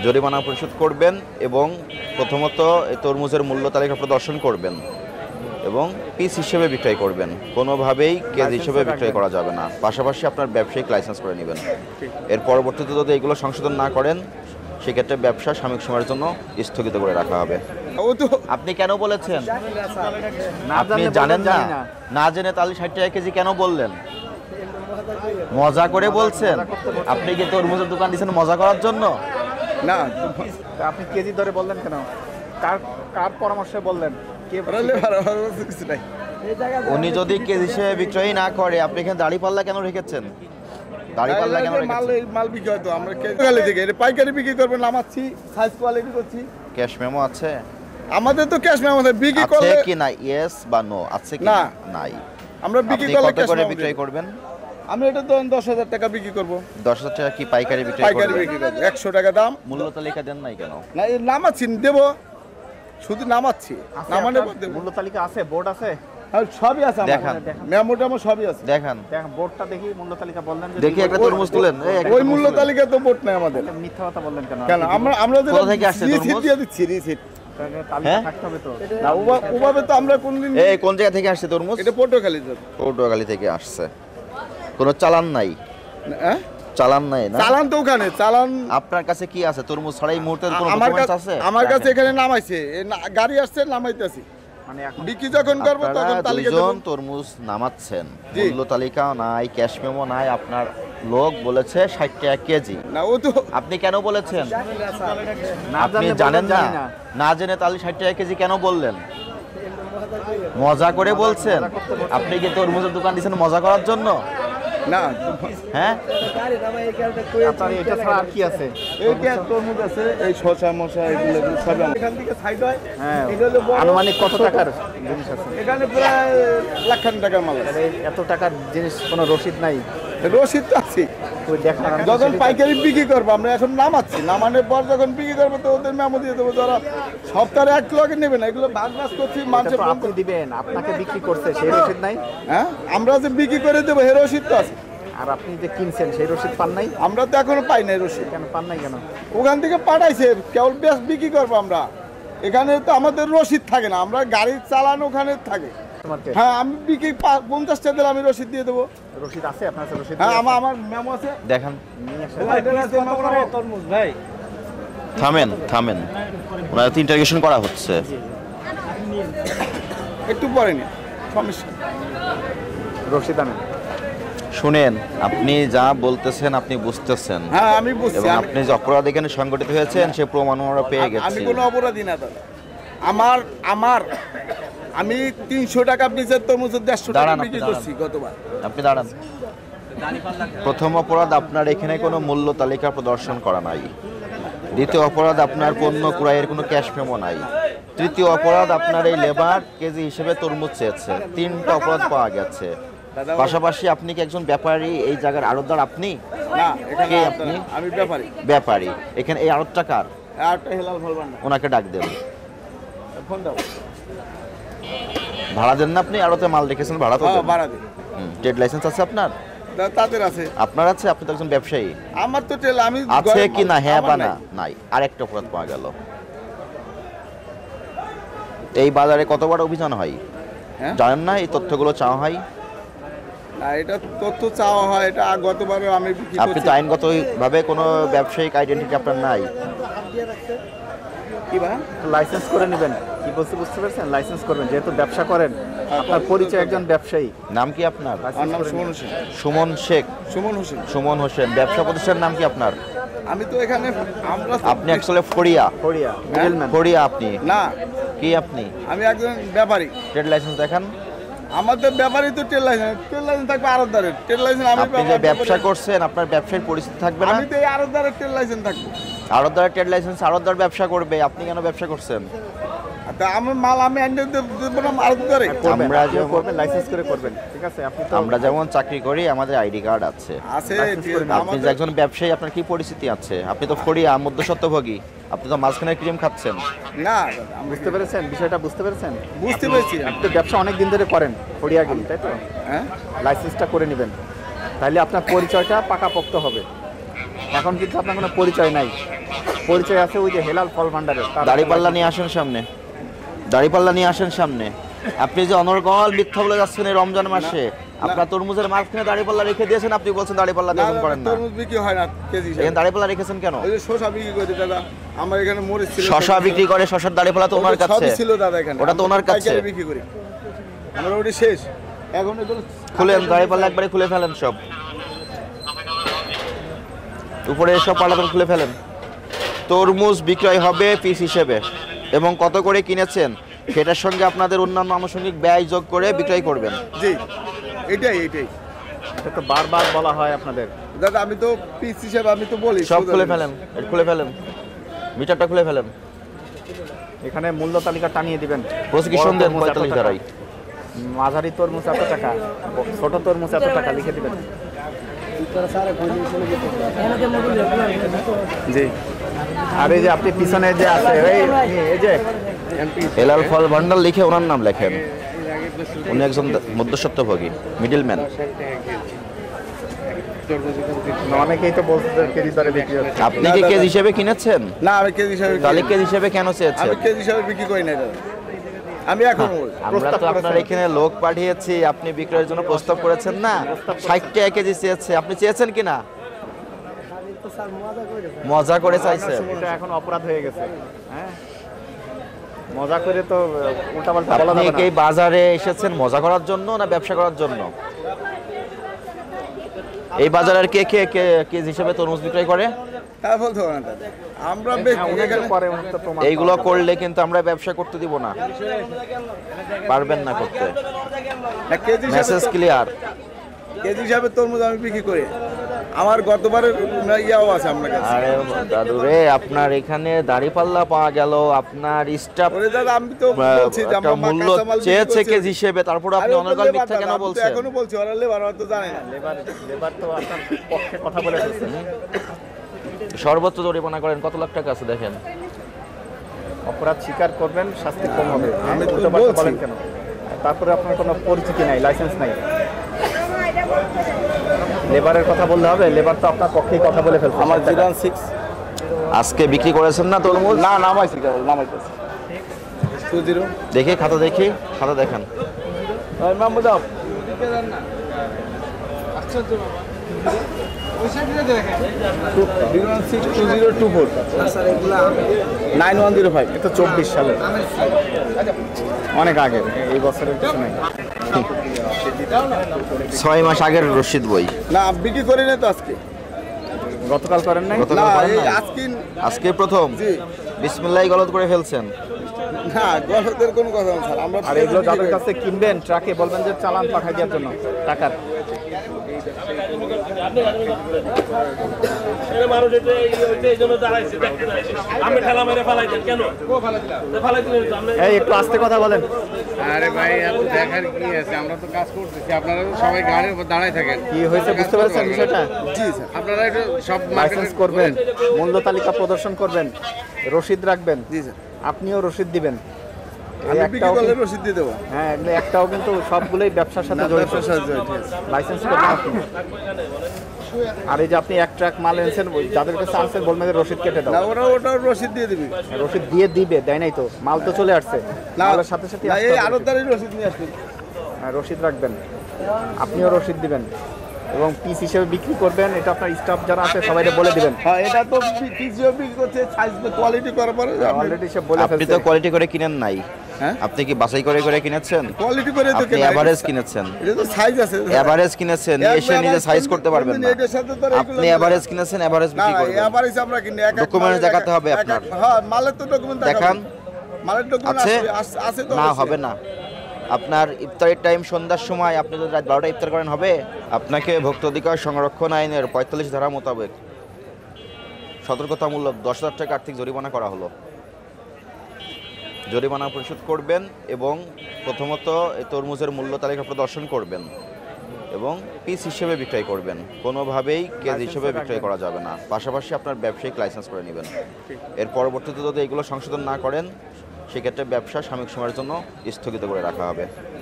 জরিমানা পরিশোধ করবেন এবং প্রথমত এই তরমুজের মূল্য তালিকা প্রদর্শন করবেন এবং পিস হিসেবে বিক্রয় করবেন, কোনোভাবেই কেজি হিসেবে বিক্রয় করা যাবে না। পাশাপাশি আপনার ব্যবসায়িক লাইসেন্স করে নেবেন। এর পরবর্তীতে যদি এগুলো সংশোধন না করেন সেক্ষেত্রে ব্যবসা সাময়িক সময়ের জন্য স্থগিত করে রাখা হবে। আপনি কেন বলেছেন? আপনি জানেন না, না জেনে তাহলে 60 টাকা কেজি কেন বললেন? মজা করে বলছেন? আপনি কি তরমুজের দোকান দিয়েছেন মজা করার জন্য? না, আপনি কেজি ধরে বললেন কেন? কার পরামর্শে বললেন? কিছু নাই। উনি যদি কেজি হিসেবে বিক্রয় না করে আপনি এখানে দাঁড়িপাল্লা কেন রেখেছেন? দাঁড়িপাল্লা কেন রেখেছেন? মাল বিক্রি হয় তো আমরা কেজি থেকে এটা পাইকারি বিক্রি করবেন, নামাচ্ছি, সাইজ কোয়ালিটি করছি। ক্যাশ মেমো আছে? আমাদের তো ক্যাশ মেমো আছে, বিক্রি আছে করলে কি না? ইয়েস বা নো আছে কি? না। নাই। আমরা বিক্রি আপনি করলে কত ক্যাশ করে মেমো বিক্রয় করবেন? আমি এটা তো 10,000 টাকা বিক্রি করব। 10,000 টাকা কি পাইকারি বিক্রয় পাইকারি করবেন? বিক্রি করব, 100 টাকা দাম। মূল্য তালিকা দেন নাই কেন? না, এই নামাচ্ছি, দেব, শুধু নামাচ্ছি, নামানোর পর দেব। মূল্য তালিকা আছে, বোর্ড আছে? আর সবই আছে আমার, দেখান। মেমোটা আমার সবই আছে। দেখান দেখেন বোর্ডটা দেখি, মূল্য তালিকা বললেন যে দেখি একটা তরমুজ তুলেন। এই একটা ওই তরমুজ মূল্য তুলেন। তালিকা তো বোর্ড নাই আমাদের। মিথ্যা কথা বললেন কেন? কেন আমরা যে কোথা থেকে আসছে তরমুজ? রিসিট দিয়ে দিচ্ছি, রিসিট। তালিকা হ্যাঁ? থাকতে হবে তো। না, ওভাবে তো আমরা কোনদিন। এই কোন জায়গা থেকে আসছে তরমুজ? এটা পটুয়াখালী তো। পটুয়াখালী থেকে আসছে। কোনো চালান নাই? হ্যাঁ, চালান নাই না? চালান তো ওখানে, চালান আপনার কাছে কি আছে? তরমুজ ছাড়া এই মুহূর্তে কোনো আমার ডকুমেন্টস কাছে, আছে? আমার কাছে এখানে নামাইছে, গাড়ি আসছে, নামাইতেছি। মানে এখন বিক্রি যখন করবো তখন আপনারা তালিকা দুইজন দেব। তরমুজ নামাচ্ছেন, জি। মূল্য তালিকাও নাই, ক্যাশ মেমো নাই, আপনার লোক বলেছে 60 টাকা কেজি। না, ও তো আপনি কেন বলেছেন? না আপনি জানলে জানেন বলবেন, না, জানি না। না জেনে তাহলে 60 টাকা কেজি কেন বললেন? মজা করে বলছেন? আপনি কি তরমুজের দোকান দিয়েছেন মজা করার জন্য? না, হ্যাঁ, আপনার এটা ছাড়া আর কি আছে? এই যে তরমুজ আছে, এই শসা মশা এগুলো সব এখান থেকে সাইড হয়। হ্যাঁ, এটা হলো বড়। আনুমানিক কত টাকার জিনিস আছে? এখানে প্রায় লাখ-খানেক টাকার মাল আছে। এই এত টাকার জিনিস কোনো রসিদ নাই? রসিদ তো আছে। ওই দেখান। যখন পাইকারি বিক্রি করবো, আমরা এখন নামাচ্ছি, নামানোর পর যখন বিক্রি করবো তো ওদের মেমো দিয়ে দেবো, যারা সপ্তাহে 1 লগে নেবে না, এগুলো ভাগ ভাগ করছি মানুষের। আপনি দিবেন, আপনাকে বিক্রি করছে সেই রসিদ নাই? হ্যাঁ, আমরা যে বিক্রি করে দেবো হে রসিদ তো আছে। আর আপনি যে কিনছেন সেই রসিদ পান নাই? আমরা তো এখনো পাই নাই রসিদ। কেন পান নাই কেন? ওখান থেকে পাঠাইছে, কেবল বেশ বিক্রি করবো আমরা। এখানে তো আমাদের রসিদ থাকে না, আমরা গাড়ির চালান ওখানে থাকে। তোমাকে হ্যাঁ, আমি বিক্রি 50 টাকা দিলে আমি রসিদ দিয়ে দেবো। রসিদ আছে আপনার কাছে? রসিদ হ্যাঁ, আমার মেমো আছে। দেখান। নিয়ে আসেন। তরমুজ ভাই, থামেন থামেন, ওনার তো ইন্টারগেশন করা হচ্ছে। একটু পরে নি, সমস্যা। রসিদ আনেন। শুনেন, আপনি যা বলতেছেন আপনি বুঝতেছেন, হ্যাঁ, আমি বুঝছি। এবং আপনি যে অপরাধ এখানে সংগঠিত হয়েছেন সে প্রমাণ আমরা পেয়ে আমি গেছি। কোনো অপরাধী না দাদা। আমি 300 টাকা পিসের তরমুজ 150 টাকা দাঁড়ান, বিক্রি আপনি করছি গতবার। আপনি দাঁড়ান। প্রথম অপরাধ, আপনার এখানে কোনো মূল্য তালিকা প্রদর্শন করা নাই। দ্বিতীয় অপরাধ, আপনার পণ্য ক্রয়ের কোনো ক্যাশ মেমো নাই। তৃতীয় অপরাধ, আপনার এই লেবার কেজি হিসেবে তরমুজ চেয়েছে। 3টা অপরাধ পাওয়া গেছে। পাশাপাশি আপনি কি একজন ব্যাপারী? এই জায়গার আড়তদার আপনি? না, এখানে কে আপনি? আপনি? আমি ব্যাপারী। ব্যাপারী। এখানে এই আড়তটা কার? আরটা হেলাল ফলবান না, ওনাকে ডাক দেন। ফোন দাও। ভাড়া দেন না আপনি? আড়তে মাল রেখেছেন, ভাড়া তো হ্যাঁ, দেন। ভাড়া দিই। ট্রেড লাইসেন্স আছে আপনার? তাদের আছে। আপনার আছে? আপনি তো একজন ব্যবসায়ী। আমার তো তেল আমি আছে কি না? হ্যাঁ বা আমার না? নাই। আরেকটা অপরাধ পাওয়া গেল। এই বাজারে কতবার অভিযান হয় হ্যাঁ? জানেন না? এই তথ্যগুলো চাওয়া হয়। না, এটা তথ্য চাওয়া হয়, এটা গতবার আমি বিক্রি আপনি করছি। তো আইনগতভাবে কোনো ব্যবসায়িক আইডেন্টিটি আপনার নাই। কি ভাই? লাইসেন্স করে নেবেন। কি বলতে বুঝতে পারছেন? লাইসেন্স করবেন, যেহেতু ব্যবসা করেন, আপনার পরিচয় একজন ব্যবসায়ী। নাম কি আপনার? আমার নাম সুমন হোসেন। সুমন শেখ। সুমন হোসেন। সুমন হোসেন। ব্যবসা প্রতিষ্ঠানের নাম কি আপনার? আমি তো এখানে আমরা আপনি অ্যাকচুয়ালি ফড়িয়া। ফড়িয়া, মিডলম্যান। ফড়িয়া আপনি? না, কি আপনি? আমি একজন ব্যাপারী। ট্রেড লাইসেন্স দেখান। আমাদের ব্যাপারী তো ট্রেড লাইসেন্স থাকবে আরতদারের। ট্রেড লাইসেন্স আমি আপনি যে ব্যবসা করছেন আপনার ব্যবসায়িক পরিস্থিতি থাকবে না? আমি তো এই আরতদারের ট্রেড লাইসেন্স থাকবো। আড়তদারের ট্রেড লাইসেন্স আড়তদার ব্যবসা করবে, আপনি কেন ব্যবসা করছেন? তা আমার মাল আমি এনে দেবো না আরতদারে? আমরা আপনিও যেমন- করবেন, লাইসেন্স করে করবেন, ঠিক আছে? আপনি তো আমরা যেমন চাকরি করি, আমাদের আইডি কার্ড আছে। আছে, লাইসেন্স ঠিক করে আছে, নিন। আপনি যে আমাদের একজন ব্যবসায়ী, আপনার কি পরিস্থিতি আছে? আপনি তো ফড়িয়া মধ্যস্বত্বভোগী, আপনি তো মাঝখানে ক্রিম খাচ্ছেন। না, বুঝতে পেরেছেন বিষয়টা? বুঝতে পেরেছেন? বুঝতে পেরেছি। আপনি তো ব্যবসা অনেক দিন ধরে করেন ফড়িয়াগিরি, তাই তো? হ্যাঁ, লাইসেন্সটা করে নেবেন, তাহলে আপনার পরিচয়টা পাকাপোক্ত হবে। এখন কিন্তু আপনার কোনো পরিচয় নাই। পরিচয় আছে ওই যে হেলাল ফল ভান্ডারের। দাড়িপাল্লা নিয়ে আসেন সামনে, দাড়িপাল্লা নিয়ে আসেন সামনে। আপনি যে অনর্গল মিথ্যা বলে যাচ্ছেন এই রমজান মাসে, আপনার তরমুজের মাঝখানে দাড়িপাল্লা রেখে দিয়েছেন, আপনি বলছেন দাড়িপাল্লা দিয়ে করেন না। তরমুজ বিক্রি হয় না কেজি হিসেবে। এখানে দাড়িপাল্লা রেখেছেন কেন? ওই যে শসা বিক্রি করে দাদা, আমার এখানে মরিচ ছিল। শশা বিক্রি করে, শশার দাড়িপাল্লা তো ওনার ওটা কাছে সবই ছিল দাদা এখানে। ওটা তো ওনার কাছে। পাইকারি বিক্রি করি আমরা, ওটা শেষ এখন। এগুলো খুলেন দাড়িপাল্লা, একবারে খুলে ফেলেন সব, উপরে সব পাল্লাগুলো খুলে ফেলেন। তরমুজ বিক্রয় হবে পিস হিসেবে এবং কত করে কিনেছেন সেটার সঙ্গে আপনাদের অন্যান্য আনুষঙ্গিক ব্যয় যোগ করে বিক্রয় করবেন। জি, এটাই। এটা তো বারবার বলা হয় আপনাদের। দাদা আমি তো পিস হিসেবে আমি তো বলি সব খুলে ফেলেন, এটা খুলে ফেলেন, মিটারটা খুলে ফেলেন। এখানে মূল্য তালিকা টানিয়ে দিবেন। প্রসিকিউশন দেন বড় তরমুজ এত 45 টাকা, ধারায়। মাঝারি তরমুজ এত টাকা, ছোট তরমুজ এত টাকা লিখে দিবেন। জি। আর এই যে আপনি পিছনে যে আছে এই যে হেলাল ফল ভান্ডার লিখে ওনার নাম লেখেন। উনি একজন মধ্যস্বত্বভোগী, মিডলম্যান। অনেকেই তো বলছে কেজি দরে বিক্রি হচ্ছে। আপনি কি কেজি হিসেবে কিনেছেন? না, আমি কেজি হিসেবে তাহলে কেজি হিসেবে কেন চেয়েছেন? আমি কেজি হিসেবে বিক্রি করি না দাদা। আমি এখন আমরা তো আপনার এখানে লোক পাঠিয়েছি, আপনি বিক্রয়ের জন্য প্রস্তাব করেছেন না, 60 টাকা কেজি চেয়েছে। আপনি চেয়েছেন কিনা? মজা করে চাইছেন। এটা এখন অপরাধ হয়ে গেছে। হ্যাঁ, মজা করে তো উল্টাপাল্টা বলা আপনি যাবে কি না। এই বাজারে এসেছেন মজা করার জন্য না ব্যবসা করার জন্য? এই বাজারের কে কে কেজি হিসেবে তরমুজ বিক্রয় করে? তা বলতে পারবেন দাদা। আমরা হ্যাঁ, উনি তো করে, উনি তো প্রমাণ এইগুলো পাওয়া করলে কিন্তু আমরা ব্যবসা করতে দিব না, পারবেন না করতে। KG message clear. কেজি হিসাবে তরমুজ আমি বিক্রি করি। আমার গতবারের ইয়াও আছে আপনার কাছে। আরে দাদু রে, আপনার এখানে দাড়িপাল্লা পাওয়া গেল, আপনার স্টাফ ওরে দাদা আমি তো বলছি যে একটা আমরা মূল্য কাঁচামাল বিক্রি চেয়েছে করছি। কেজি হিসেবে, তারপর আপনি আরে ও তো অনর্গল লেবার মিথ্যা দাদা, কেন আমি তো বলছেন? এখনো বলছি ওরা লেবার, ওরা তো জানে না। লেবার তো আপনার পক্ষে কথা বলে ফেলছেন। সর্বোচ্চ জরিমানা করেন, কত লাখ টাকা আছে দেখেন। অপরাধ স্বীকার করবেন, শাস্তি কম হবে। আমি তো উল্টোপাল্টা বলছি। বলেন কেন? তারপরে আপনার কোনো পরিচিতি নাই, লাইসেন্স নাই। লেবারের কথা বললে হবে? লেবার তো আপনার পক্ষেই কথা বলে ফেলছে। আমার 06 আজকে বিক্রি করেছেন না তরমুজ? না, নামাইছি নামাইতেছি 20 দেখি খাতা, দেখি খাতা দেখান। মামু দাও। 9105 এটা 24 সালে, অনেক আগে, এই বছরের কিছু নাই। 6 মাস আগের রসিদ বই। না, বিক্রি করি না তো আজকে। গতকাল করেন নাই? গতকাল না, করেন এই নাই? আজকে প্রথম জি। বিসমিল্লাহ গলত করে ফেলছেন। না, গলতের কোনো কথা না স্যার। আমরা আর এগুলো যাদের কাছে কিনবেন ট্রাকে বলবেন যে চালান পাঠাই দেওয়ার জন্য টাকার। এই একটু আস্তে কথা বলেন। আরে ভাই, এত দেখার কি আছে? আমরা তো কাজ করতেছি, আপনারা তো সবাই গাড়ির উপর দাঁড়ায় থাকেন। কি হয়েছে বুঝতে পারছেন বিষয়টা? জি স্যার। আপনারা একটু সব লাইসেন্স করবেন, মূল্য তালিকা প্রদর্শন করবেন, রসিদ রাখবেন, জি স্যার। আপনিও রসিদ দিবেন। আমি এই বিক্রি একটাও করলে কিন্তু- রসিদ দিয়ে দেবো। হ্যাঁ, এগুলো একটাও কিন্তু সবগুলোই ব্যবসার সাথে জড়িত। ব্যবসার সাথে জড়িত, ঠিক আছে। লাইসেন্স করবেন আপনি। আর এই যে আপনি এক ট্রাক মাল এনেছেন, ওই যাদের কাছে আনছেন বলবেন যে রসিদ কেটে দাও। না, ওটা রসিদ দিয়ে দিবি। রসিদ দিয়ে দিবে, দেয় নাই তো, মাল তো চলে আসছে। না, মালের সাথে সাথে না, আসতে এই হবে আরো রসিদ। তারই রসিদ নিয়ে আসবি। হ্যাঁ, রসিদ রাখবেন, আপনিও রসিদ দিবেন এবং পিস হিসেবে বিক্রি করবেন। এটা আপনার স্টাফ যারা আছে সবাই বলে দিবেন। হ্যাঁ, এটা তো পিসিও বিক্রি করছে, সাইজ কোয়ালিটি করার পরে অলরেডি সে বলে আপনি তো ফেলছে। কোয়ালিটি করে কিনেন নাই, হ্যাঁ, আপনি কি বাছাই করে করে কিনেছেন? কোয়ালিটি করে তো আপনি কেনা। এভারেজ কিনেছেন, এটা তো সাইজ আছে। এভারেজ কিনেছেন, এসে নিজে সাইজ করতে পারবেন না। এটার সাথে তো এগুলো আপনি এভারেজ কিনেছেন, এভারেজ না, বিক্রি করবেন। এভারেজ আমরা কিনি এক Document দেখাতে হবে আপনার। হ্যাঁ, মালের তো ডকুমেন্ট দেখান। মালের ডকুমেন্ট আছে? আছে তো না, অবশ্যই। হবে না। আপনার ইফতারের টাইম সন্ধ্যার সময়, আপনি যদি রাত 12টা ইফতার করেন হবে? আপনাকে ভোক্তা অধিকার সংরক্ষণ আইনের 45 ধারা মোতাবেক সতর্কতামূলক 10,000 টাকা আর্থিক জরিমানা করা হলো। জরিমানা পরিশোধ করবেন এবং প্রথমত এই তরমুজের মূল্য তালিকা প্রদর্শন করবেন এবং পিস হিসেবে বিক্রয় করবেন, কোনোভাবেই কেজি হিসেবে বিক্রয় করা যাবে না। পাশাপাশি আপনার ব্যবসায়িক লাইসেন্স করে নেবেন। এর পরবর্তীতে যদি এগুলো সংশোধন না করেন, সেক্ষেত্রে ব্যবসা সাময়িক সময়ের জন্য স্থগিত করে রাখা হবে।